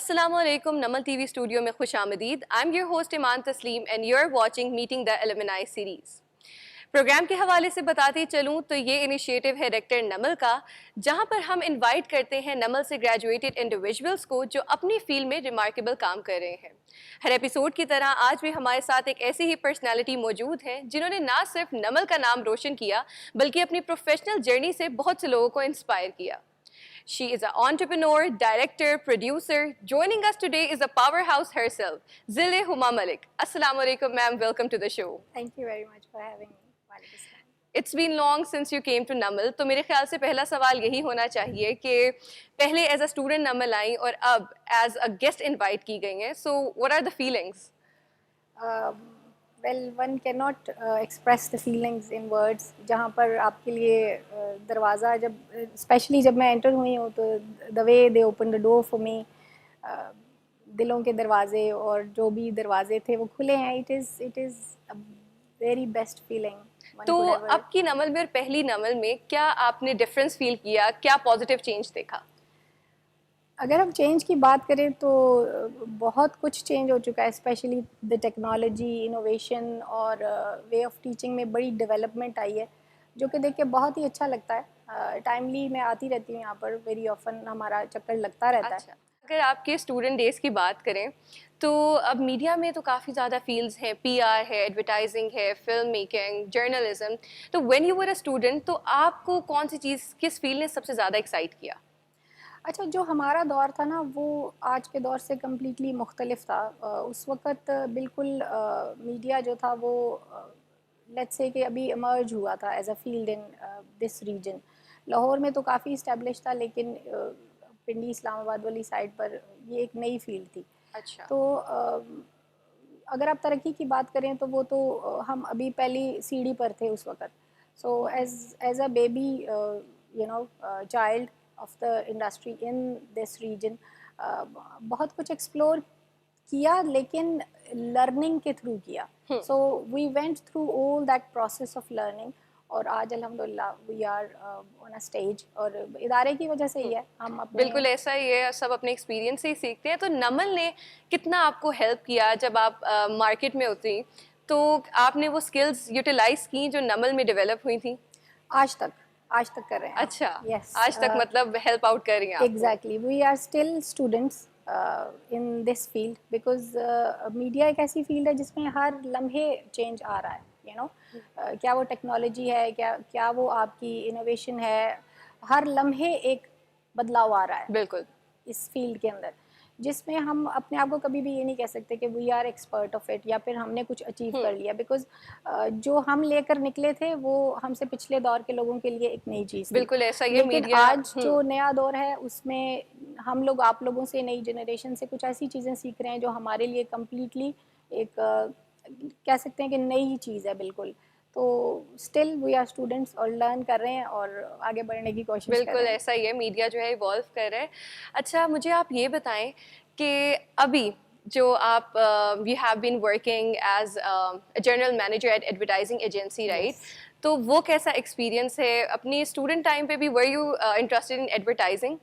Assalamualaikum, Namal TV studio में खुश आमदीद। I'm your host इमान तस्लीम and you're watching Meeting the Alumni series। Program के हवाले से बताती चलूँ तो ये इनिशिएटिव है रेक्टर नमल का, जहाँ पर हम इनवाइट करते हैं नमल से ग्रेजुएटेड इंडिविजुअल्स को जो अपनी फील्ड में रिमार्केबल काम कर रहे हैं। हर एपिसोड की तरह आज भी हमारे साथ एक ऐसी ही पर्सनैलिटी मौजूद है जिन्होंने ना सिर्फ नमल का नाम रोशन किया बल्कि अपनी प्रोफेशनल जर्नी से बहुत से लोगों को इंस्पायर किया। She is an entrepreneur, director, producer. Joining us today is a powerhouse herself, Zile Huma Malik. Assalamu alaikum, ma'am. Welcome to the show. Thank you very much for having me. It's been long since you came to Namal. तो मेरे ख्याल से पहला सवाल यही होना चाहिए कि पहले as a student Namal आई और अब as a guest invite की गई हैं. So what are the feelings? Well, one cannot express the feelings in words. जहाँ पर आपके लिए दरवाज़ा जब especially जब मैं enter हुई हूँ तो the way they opened the door for me, दिलों के दरवाजे और जो भी दरवाजे थे वो खुले हैं. It is a very best feeling. तो अब की नमल में और पहली नमल में क्या आपने डिफरेंस फील किया, क्या पॉजिटिव चेंज देखा? अगर हम चेंज की बात करें तो बहुत कुछ चेंज हो चुका है, स्पेशली द टेक्नोलॉजी, इनोवेशन और वे ऑफ टीचिंग में बड़ी डेवलपमेंट आई है, जो कि देख के बहुत ही अच्छा लगता है. टाइमली मैं आती रहती हूँ यहाँ पर, वेरी ऑफन हमारा चक्कर लगता रहता है. अगर आपके स्टूडेंट डेज की बात करें तो अब मीडिया में तो काफ़ी ज़्यादा फील्ड्स हैं, पीआर है, एडवर्टाइजिंग है, फिल्म मेकिंग, जर्नलिज्म. तो when you were a student तो आपको कौन सी चीज़, किस फील्ड ने सबसे ज़्यादा एक्साइट किया? अच्छा, जो हमारा दौर था ना वो आज के दौर से कम्प्लीटली मुख्तलिफ था. उस वक़्त बिल्कुल मीडिया जो था वो लेट्स से कि अभी इमर्ज हुआ था as a field in this region. Lahore में तो काफ़ी इस्टेब्लिश था, लेकिन पिंडी इस्लामाबाद वाली साइड पर ये एक नई फील्ड थी. अच्छा. तो अगर आप तरक्की की बात करें तो वो तो हम अभी पहली सीढ़ी पर थे उस वक़्त. So as a baby child of the industry in this region बहुत कुछ एक्सप्लोर किया, लेकिन लर्निंग के थ्रू किया. So we went through all that process of learning और आज अल्हम्दुलिल्लाह we are on a stage. और इदारे की वजह से ही है हम अपने. बिल्कुल ऐसा ही है, सब अपने एक्सपीरियंस से ही सीखते हैं. तो नमल ने कितना आपको हेल्प किया जब आप मार्केट में उतरी, तो आपने वो स्किल्स यूटिलाइज की जो नमल में डेवलप हुई थी? आज तक कर रहे हैं. अच्छा. यस, आज तक मतलब हेल्प आउट कर रही हैं आप? Exactly, we are still students in this field because media एक ऐसी फील्ड है जिसमें हर लम्हे चेंज आ रहा है. क्या वो टेक्नोलॉजी है, क्या वो आपकी इनोवेशन है, हर लम्हे एक बदलाव आ रहा है. बिल्कुल. इस फील्ड के अंदर जिसमें हम अपने आप को कभी भी ये नहीं कह सकते कि we are expert of it या फिर हमने कुछ अचीव कर लिया, बिकॉज जो हम लेकर निकले थे वो हमसे पिछले दौर के लोगों के लिए एक नई चीज़ थी. बिल्कुल ऐसा ही है. लेकिन आज जो नया दौर है उसमें हम लोग आप लोगों से, नई जनरेशन से कुछ ऐसी चीज़ें सीख रहे हैं जो हमारे लिए कम्प्लीटली एक कह सकते हैं कि नई चीज़ है बिल्कुल. तो स्टिल वी आर स्टूडेंट्स और लर्न कर रहे हैं और आगे बढ़ने की कोशिश कर रहे हैं. बिल्कुल ऐसा ही है, मीडिया जो है इवॉल्व कर रहा है. अच्छा, मुझे आप ये बताएं कि अभी जो आप you have been working as general manager at advertising agency, right? तो वो कैसा एक्सपीरियंस है? अपनी स्टूडेंट टाइम पे भी were you interested in advertising?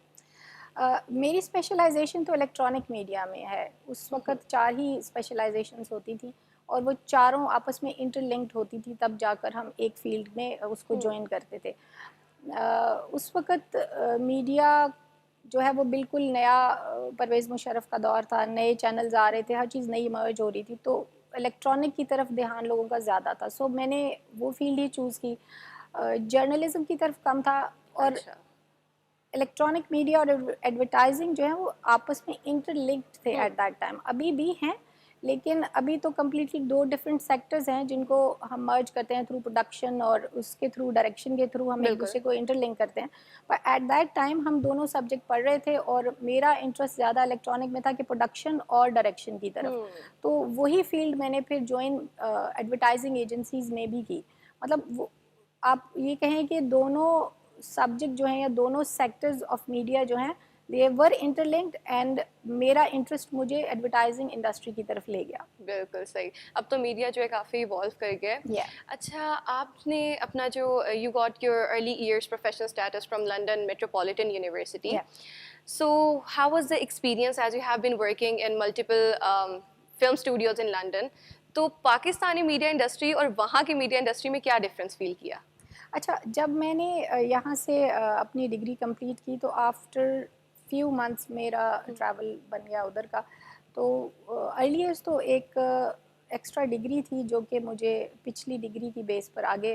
मेरी स्पेशलाइजेशन तो इलेक्ट्रॉनिक मीडिया में है. उस वक्त 4 ही स्पेशलाइजेशंस होती थी और वो चारों आपस में इंटरलिंक्ड होती थी, तब जाकर हम एक फील्ड में उसको ज्वाइन करते थे. उस वक्त मीडिया जो है वो बिल्कुल नया, परवेज़ मुशर्रफ का दौर था, नए चैनल्स आ रहे थे, हर चीज़ नई इमर्ज हो रही थी, तो इलेक्ट्रॉनिक की तरफ ध्यान लोगों का ज़्यादा था. सो मैंने वो फील्ड ही चूज़ की. जर्नलिज्म की तरफ कम था. और इलेक्ट्रॉनिक मीडिया और एडवर्टाइजिंग जो है वो आपस में इंटरलिंक्ड थे एट दैट टाइम. अभी भी हैं, लेकिन अभी तो कम्प्लीटली 2 डिफरेंट सेक्टर्स हैं जिनको हम मर्ज करते हैं थ्रू प्रोडक्शन और उसके थ्रू डायरेक्शन के थ्रू हम एक दूसरे को इंटरलिंक करते हैं. पर एट दैट टाइम हम दोनों सब्जेक्ट पढ़ रहे थे और मेरा इंटरेस्ट ज़्यादा इलेक्ट्रॉनिक में था कि प्रोडक्शन और डायरेक्शन की तरफ. तो वही फील्ड मैंने फिर ज्वाइन एडवर्टाइजिंग एजेंसीज़ में भी की. मतलब वो आप ये कहें कि दोनों सब्जेक्ट जो हैं या दोनों सेक्टर्स ऑफ मीडिया जो हैं दे वर इंटरलिंक्ड एंड मेरा इंटरेस्ट मुझे एडवर्टाइजिंग इंडस्ट्री की तरफ ले गया. बिल्कुल सही. अब तो मीडिया जो है काफ़ी इवॉल्व कर गया है. अच्छा, आपने अपना जो you got your early years professional status from London metropolitan university. So, how was the experience as you have been working in multiple film studios in London? तो पाकिस्तानी मीडिया इंडस्ट्री और वहाँ की मीडिया इंडस्ट्री में क्या difference feel किया? अच्छा, जब मैंने यहाँ से अपनी डिग्री कंप्लीट की तो आफ्टर फ्यू मंथ्स मेरा ट्रैवल बन गया उधर का। तो अर्लीस्ट तो एक एक्स्ट्रा डिग्री थी जो कि मुझे पिछली डिग्री की बेस पर आगे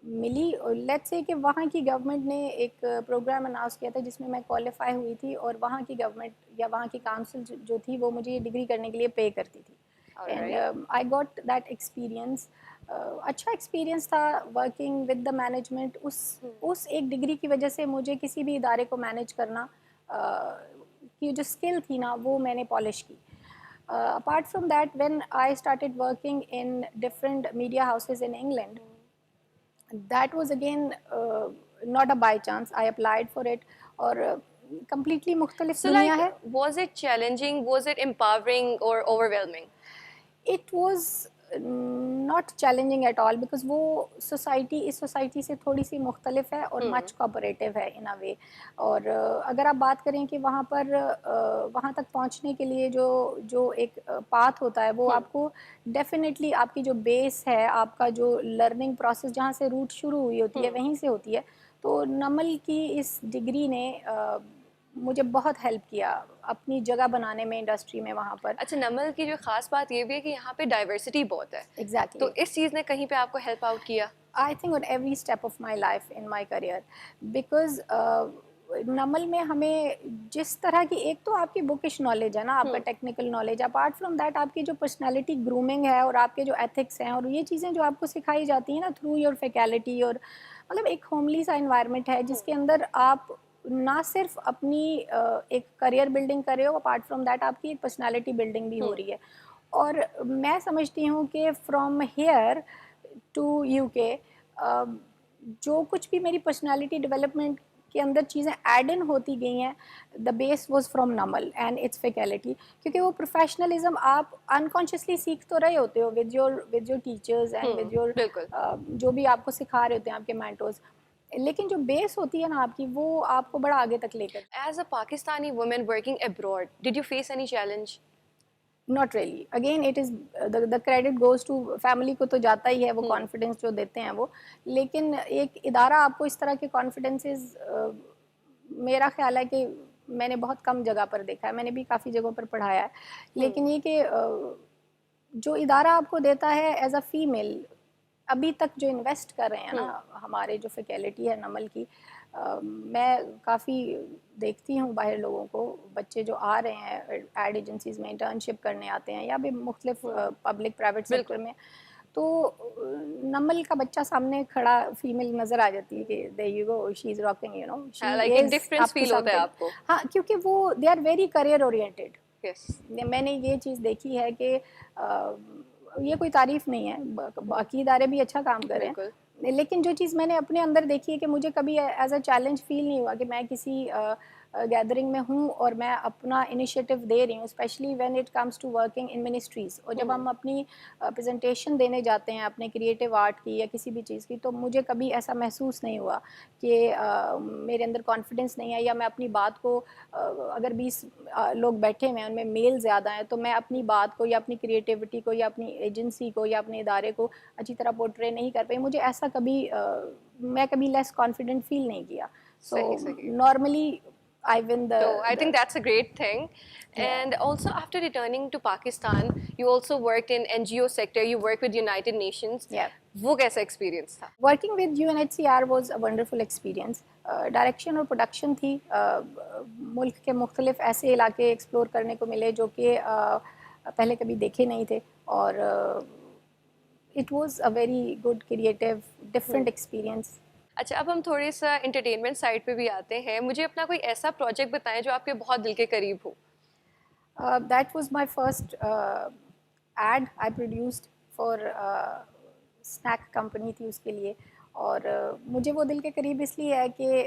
मिली। लेट्स से कि वहाँ की गवर्नमेंट ने एक प्रोग्राम अनाउंस किया था जिसमें मैं क्वालिफाई हुई थी, और वहाँ की गवर्नमेंट या वहाँ की काउंसिल जो थी वो मुझे ये डिग्री करने के लिए पे करती थी। And I got that experience. अच्छा एक्सपीरियंस था वर्किंग विद द मैनेजमेंट। उस एक डिग्री की वजह से मुझे किसी भी इदारे को मैनेज करना की जो स्किल थी ना वो मैंने पॉलिश की। Apart from that when I started working in different media houses in England, that was again not a by chance, I applied for it, और completely मुख्तलिफ So, दुनिया like, है। was it challenging? Was it empowering or overwhelming? It was not challenging at all because वो society इस society से थोड़ी सी मुख्तलिफ है और मच कोऑपरेटिव है इन अ वे। और अगर आप बात करें कि वहाँ पर वहाँ तक पहुँचने के लिए जो जो एक पाथ होता है वो आपको डेफिनेटली आपकी जो बेस है, आपका जो लर्निंग प्रोसेस जहाँ से रूट शुरू हुई होती है वहीं से होती है। तो नमल की इस डिग्री ने मुझे बहुत हेल्प किया अपनी जगह बनाने में इंडस्ट्री में वहाँ पर। अच्छा, नमल की जो खास बात ये भी है कि यहाँ पे डाइवर्सिटी बहुत है। एग्जैक्टली तो इस चीज़ ने कहीं पे आपको हेल्प आउट किया? I think on every step of my life in my career because नमल में हमें जिस तरह की एक तो आपकी बुकिश नॉलेज है ना, आपका technical knowledge, apart from that आपकी जो पर्सनालिटी ग्रूमिंग है और आपके जो एथिक्स हैं और ये चीज़ें जो आपको सिखाई जाती हैं ना थ्रू योर फैकल्टी, और मतलब एक होमली सा इन्वायरमेंट है जिसके अंदर आप ना सिर्फ अपनी एक करियर बिल्डिंग कर रहे हो, अपार्ट फ्रॉम दैट आपकी एक पर्सनालिटी बिल्डिंग भी हो रही है। और मैं समझती हूँ कि फ्रॉम हेयर टू यूके जो कुछ भी मेरी पर्सनालिटी डेवलपमेंट के अंदर चीज़ें ऐड इन होती गई हैं, the base was from Namal and it's faculty. क्योंकि वो प्रोफेशनलिज्म आप अनकॉन्शियसली सीख तो रहे होते हो with your teachers and with your बिल्कुल। जो भी आपको सिखा रहे होते हैं आपके मेंटोर्स, लेकिन जो बेस होती है ना आपकी वो आपको बड़ा आगे तक लेकर। As a Pakistani woman working abroad, did you face any challenge? Not really, again it is the credit goes to family को, तो जाता ही है वो कॉन्फिडेंस जो देते हैं वो। लेकिन एक इदारा आपको इस तरह के कॉन्फिडेंसेस मेरा ख्याल है कि मैंने बहुत कम जगह पर देखा है, मैंने भी काफ़ी जगहों पर पढ़ाया है, लेकिन ये कि जो इदारा आपको देता है एज अ फीमेल, अभी तक जो इन्वेस्ट कर रहे हैं ना हमारे जो फैकल्टी है नमल की, मैं काफ़ी देखती हूँ बाहर लोगों को, बच्चे जो आ रहे हैं एड एजेंसीज में इंटर्नशिप करने आते हैं या भी मुख्तलिफ पब्लिक प्राइवेट सेक्टर में, तो नमल का बच्चा सामने खड़ा फीमेल नज़र आ जाती है कि there you go she is rocking, you know she like एक is difference up to feel होता है समथिंग। आपको? हाँ, क्योंकि वो they are very career oriented. Yes. मैंने ये चीज़ देखी है कि ये कोई तारीफ़ नहीं है, बाकी इदारे भी अच्छा काम कर रहे बिल्कुल। हैं, लेकिन जो चीज़ मैंने अपने अंदर देखी है कि मुझे कभी एज अ चैलेंज फील नहीं हुआ कि मैं किसी गैदरिंग में हूँ और मैं अपना इनिशिएटिव दे रही हूँ, specially when it comes to working in ministries. और जब हम अपनी प्रेजेंटेशन देने जाते हैं अपने क्रिएटिव आर्ट की या किसी भी चीज़ की, तो मुझे कभी ऐसा महसूस नहीं हुआ कि मेरे अंदर कॉन्फिडेंस नहीं है, या मैं अपनी बात को अगर 20 लोग बैठे हुए हैं उनमें मेल ज़्यादा हैं, तो मैं अपनी बात को या अपनी क्रिएटिविटी को या अपनी एजेंसी को या अपने इदारे को अच्छी तरह पोर्ट्रे नहीं कर पाई। मुझे ऐसा कभी मैं कभी लेस कॉन्फिडेंट फील नहीं किया। सो सही सही। Normally I win the, So I the think that's a great thing. yeah. And also after returning to Pakistan, you also worked in NGO sector. You worked with United Nations. Yeah. वो कैसा experience था? Working with UNHCR was a wonderful experience. Direction और production थी, मुल्क के मुख्तलिफ ऐसे इलाके एक्सप्लोर करने को मिले जो कि पहले कभी देखे नहीं थे, और it was a very good creative different experience. अच्छा, अब हम थोड़े सा एंटरटेनमेंट साइड पे भी आते हैं। मुझे अपना कोई ऐसा प्रोजेक्ट बताएं जो आपके बहुत दिल के करीब हो। That was my first ad I produced for snack company थी उसके लिए, और मुझे वो दिल के करीब इसलिए है कि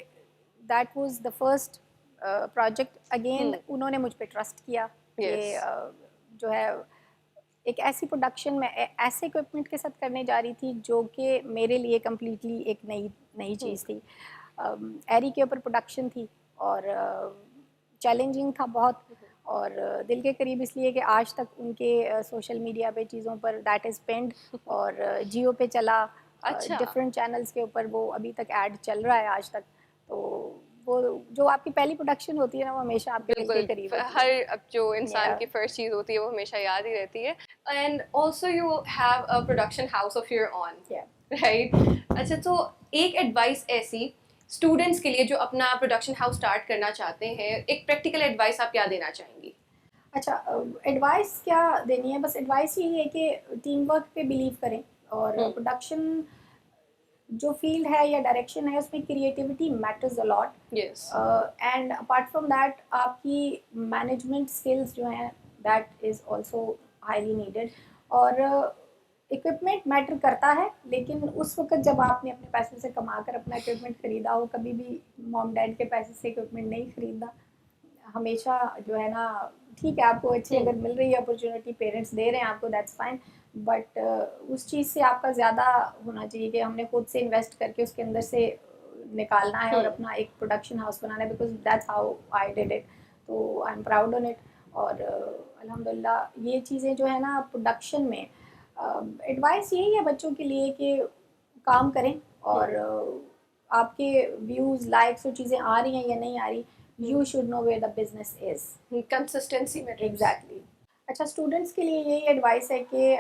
that was the first project. Again उन्होंने मुझ पे ट्रस्ट किया कि जो है एक ऐसी प्रोडक्शन में ऐसे इक्विपमेंट के साथ करने जा रही थी जो कि मेरे लिए कम्प्लीटली एक नई नई चीज़ थी। एरी के ऊपर प्रोडक्शन थी, और चैलेंजिंग था बहुत, और दिल के करीब इसलिए कि आज तक उनके सोशल मीडिया पे चीज़ों पर दैट इज़ पेंड, और जियो पे चला, अच्छा। डिफरेंट चैनल्स के ऊपर वो अभी तक ऐड चल रहा है आज तक। तो वो जो आपकी पहली प्रोडक्शन होती है ना, वो हमेशा आपके दिल के बिल्कुल करीब होती है। हर अब जो इंसान या की फर्स्ट चीज़ होती है वो हमेशा याद ही रहती है। And also you have a production house of your on, या राइट? अच्छा, तो एक एडवाइस ऐसी स्टूडेंट्स के लिए जो अपना प्रोडक्शन हाउस स्टार्ट करना चाहते हैं, एक प्रैक्टिकल एडवाइस आप क्या देना चाहेंगी? अच्छा, एडवाइस क्या देनी है, बस एडवाइस यही है कि टीम वर्क पे बिलीव करें, और हम्म। प्रोडक्शन जो फील्ड है या डायरेक्शन है उसमें creativity matters a lot, yes. And apart from that आपकी मैनेजमेंट स्किल्स जो हैं that is also highly needed. और इक्विपमेंट मैटर करता है, लेकिन उस वक्त जब आपने अपने पैसों से कमा कर अपना इक्विपमेंट खरीदा हो, कभी भी मॉम डैड के पैसे से इक्विपमेंट नहीं खरीदना। हमेशा जो है ना, ठीक है आपको अच्छी अगर मिल रही है अपॉर्चुनिटी, पेरेंट्स दे रहे हैं आपको, दैट्स फाइन, बट उस चीज़ से आपका ज़्यादा होना चाहिए कि हमने खुद से इन्वेस्ट करके उसके अंदर से निकालना है और अपना एक प्रोडक्शन हाउस बनाना है, because that's how I did it, तो I am proud on it. और अल्हम्दुलिल्लाह ये चीज़ें जो है ना प्रोडक्शन में, एडवाइस यही है बच्चों के लिए कि काम करें, और आपके व्यूज़ लाइक्स और चीज़ें आ रही हैं या नहीं आ रही, you should know where the business is. Consistency matters. Exactly. अच्छा, स्टूडेंट्स के लिए यही एडवाइस है कि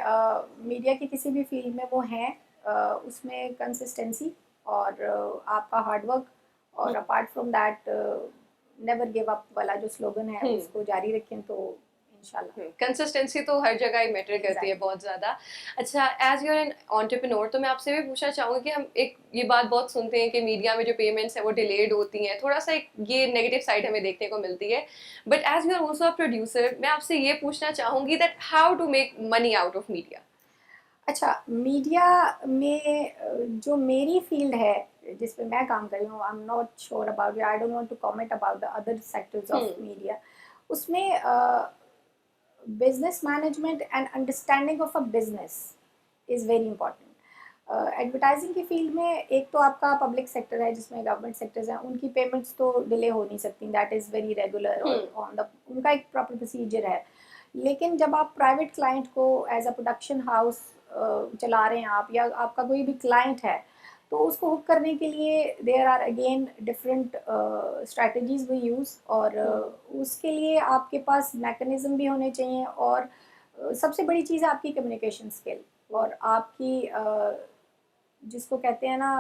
मीडिया की किसी भी फील्ड में वो हैं, उसमें कंसिस्टेंसी और आपका हार्डवर्क, और apart from that never give up वाला जो स्लोगन है उसको जारी रखें, तो इंशाल्लाह। कंसिस्टेंसी तो हर जगह ही मैटर करती है एग्जैक्टली। बहुत ज़्यादा। अच्छा, एज यूर एन एंटरप्रेन्योर, तो मैं आपसे भी पूछना चाहूँगी कि हम एक ये बात बहुत सुनते हैं कि मीडिया में जो पेमेंट्स है वो डिलेड होती हैं, थोड़ा सा एक ये नेगेटिव साइड हमें देखने को मिलती है। But as you are also a producer, मैं आपसे ये पूछना चाहूँगी that how to make money out of media? अच्छा, मीडिया में जो मेरी फील्ड है जिस पे मैं काम कर रही हूँ, I am not sure about, I don't want to comment about the other sectors of media. उसमें business management and understanding of a business is very important. Advertising की फील्ड में एक तो आपका पब्लिक सेक्टर है जिसमें गवर्नमेंट सेक्टर्स हैं, उनकी पेमेंट्स तो डिले हो नहीं सकती, दैट इज़ वेरी रेगुलर, और ऑन द उनका एक प्रॉपर प्रोसीजर है। लेकिन जब आप प्राइवेट क्लाइंट को एज अ प्रोडक्शन हाउस चला रहे हैं आप, या आपका कोई भी क्लाइंट है, तो उसको हुक करने के लिए there are again different strategies we use, और उसके लिए आपके पास मैकेनिज्म भी होने चाहिए, और सबसे बड़ी चीज़ है आपकी कम्युनिकेशन स्किल, और आपकी जिसको कहते हैं ना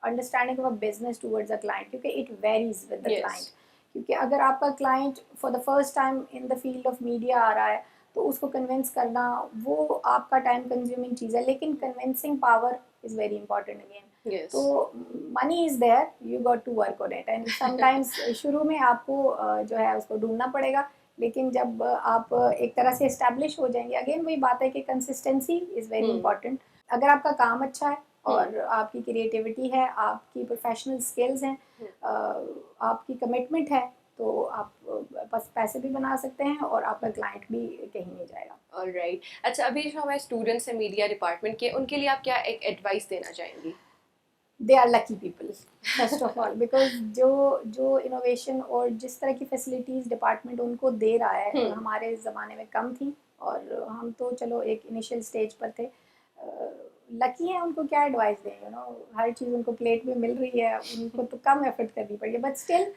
understanding of a business towards a client, क्योंकि it varies with the yes. Client. क्योंकि अगर आपका client for the first time in the field of media आ रहा है, तो उसको कन्विंस करना वो आपका टाइम कंज्यूमिंग चीज़ है, लेकिन convincing power is very important again. Yes. तो money is there, you got to work on it, and sometimes शुरू में आपको जो है उसको ढूंढना पड़ेगा, लेकिन जब आप एक तरह से इस्टेब्लिश हो जाएंगे, अगेन वही बात है कि कंसिस्टेंसी इज़ वेरी इंपॉर्टेंट। अगर आपका काम अच्छा है और आपकी क्रिएटिविटी है, आपकी प्रोफेशनल स्किल्स हैं, आपकी कमिटमेंट है, तो आप बस पैसे भी बना सकते हैं और आपका क्लाइंट भी कहीं नहीं जाएगा। ऑलराइट। अच्छा, अभी जो हमारे स्टूडेंट्स हैं मीडिया डिपार्टमेंट के, उनके लिए आप क्या एक एडवाइस देना चाहेंगी? They are lucky people first of all, because जो जो इनोवेशन और जिस तरह की फैसिलिटीज़ डिपार्टमेंट उनको दे रहा है, हमारे ज़माने में कम थी, और हम तो चलो एक इनिशियल स्टेज पर थे। लकी हैं, उनको क्या एडवाइस दें, यू नो, हर चीज़ उनको प्लेट में मिल रही है, उनको तो कम एफर्ट करनी पड़ी है, बट स्टिल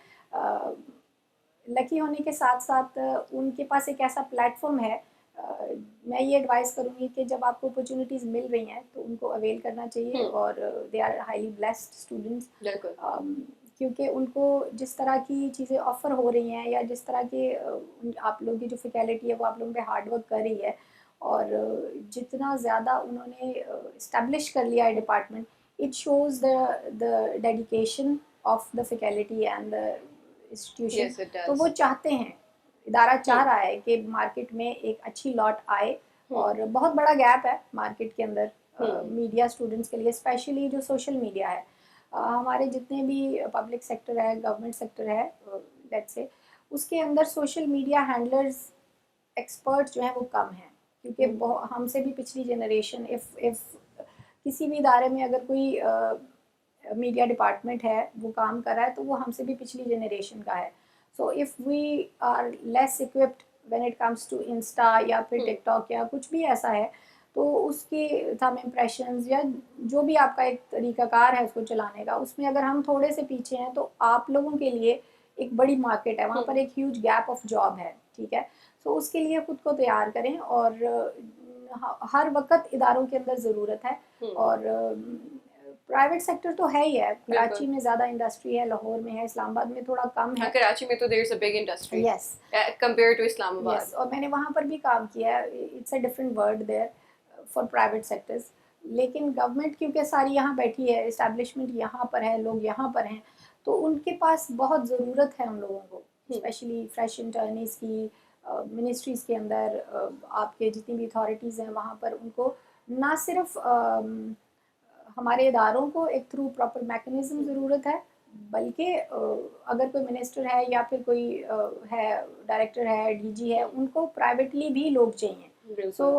लकी होने के साथ साथ उनके पास एक ऐसा प्लेटफॉर्म है। मैं ये एडवाइस करूँगी कि जब आपको अपॉर्चुनिटीज़ मिल रही हैं तो उनको अवेल करना चाहिए, और they are highly blessed students, बिल्कुल। क्योंकि उनको जिस तरह की चीज़ें ऑफ़र हो रही हैं, या जिस तरह के आप लोगों की जो फैकल्टी है वो आप लोगों पे हार्ड वर्क कर रही है, और जितना ज़्यादा उन्होंने इस्टेब्लिश कर लिया है department, it shows the dedication of the faculty and the institution. Yes, it तो वो डज। चाहते हैं, इदारा चाह रहा है कि मार्केट में एक अच्छी लॉट आए, और बहुत बड़ा गैप है मार्केट के अंदर मीडिया स्टूडेंट्स के लिए, स्पेशली जो सोशल मीडिया है। हमारे जितने भी पब्लिक सेक्टर है, गवर्नमेंट सेक्टर है, लेट्स से, उसके अंदर सोशल मीडिया हैंडलर्स एक्सपर्ट्स जो हैं वो कम हैं, क्योंकि हमसे भी पिछली जनरेशन, इफ़ किसी भी इदारे में अगर कोई मीडिया डिपार्टमेंट है वो काम कर रहा है, तो वो हमसे भी पिछली जनरेशन का है. So if we are less equipped when it comes to insta या फिर टिकटॉक या कुछ भी ऐसा है, तो उसके थंब इम्प्रेशंस या जो भी आपका एक तरीकाकार है उसको चलाने का, उसमें अगर हम थोड़े से पीछे हैं तो आप लोगों के लिए एक बड़ी मार्केट है, वहाँ पर एक ह्यूज गैप ऑफ जॉब है. ठीक है, सो उसके लिए खुद को तैयार करें. और हर वक्त इदारों के अंदर ज़रूरत है. और प्राइवेट सेक्टर तो है ही है. कराची में ज़्यादा इंडस्ट्री है, लाहौर में है, इस्लामाबाद में थोड़ा कम है. कराची में तो there is a big industry yes compare to Islamabad. Yes, और मैंने वहाँ पर भी काम किया है. It's a different word there for private sectors. लेकिन गवर्नमेंट क्योंकि सारी यहाँ बैठी है, इस्टेब्लिशमेंट यहाँ पर है, लोग यहाँ पर हैं, तो उनके पास बहुत ज़रूरत है उन लोगों को, स्पेशली फ्रेश इंटर्नीज़ की. मिनिस्ट्रीज़ के अंदर आपके जितनी भी अथॉरिटीज़ हैं वहाँ पर उनको ना सिर्फ हमारे इदारों को एक थ्रू प्रॉपर मैकेनिज़्म ज़रूरत है, बल्कि अगर कोई मिनिस्टर है या फिर कोई है, डायरेक्टर है, डीजी है, उनको प्राइवेटली भी लोग चाहिए. सो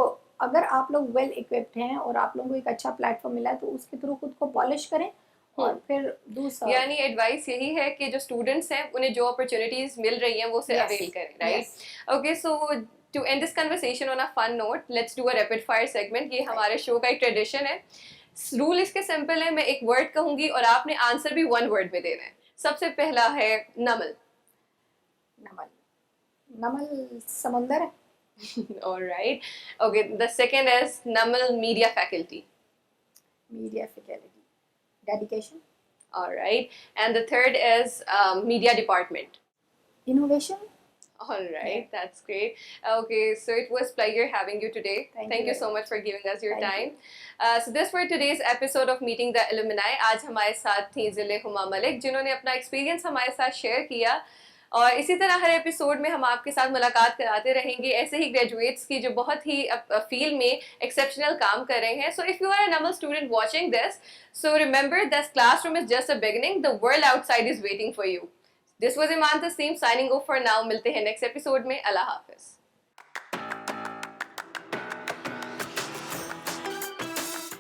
अगर आप लोग वेल इक्विप्ड हैं और आप लोगों को एक अच्छा प्लेटफॉर्म मिला है, तो उसके थ्रू खुद को पॉलिश करें और फिर दूसरा. यानी एडवाइस यही है कि जो स्टूडेंट्स हैं उन्हें जो अपॉर्चुनिटीज मिल रही हैं वो उसे अवेल करें, right? Okay, so to end this conversation on a fun note, let's do a rapid fire segment. ये हमारे शो का एक ट्रेडिशन है. रूल इसके सिंपल है, मैं एक वर्ड कहूंगी और आपने आंसर भी वन वर्ड में देना है. सबसे पहला है नमल. नमल, नमल समुंदर है. Alright, okay. The second is Namal media faculty. Media faculty, dedication. Alright, and the third is media department. Innovation. All right, that's great. Okay, so it was pleasure having you today. Thank you so much for giving us your time. So this for today's episode of Meeting the Alumni. आज हमारे साथ थी ज़िले हुमा मलिक, जिन्होंने अपना experience हमारे साथ share किया. और इसी तरह हर एपिसोड में हम आपके साथ मुलाकात कराते रहेंगे ऐसे ही ग्रेजुएट्स की जो बहुत ही फील्ड में एक्सेप्शनल काम कर रहे हैं. So if you are a normal student watching this, so remember this classroom is just a beginning. The world outside is waiting for you. This was Iman Taslim signing off for now. मिलते हैं next episode में. अल्लाह हाफिज.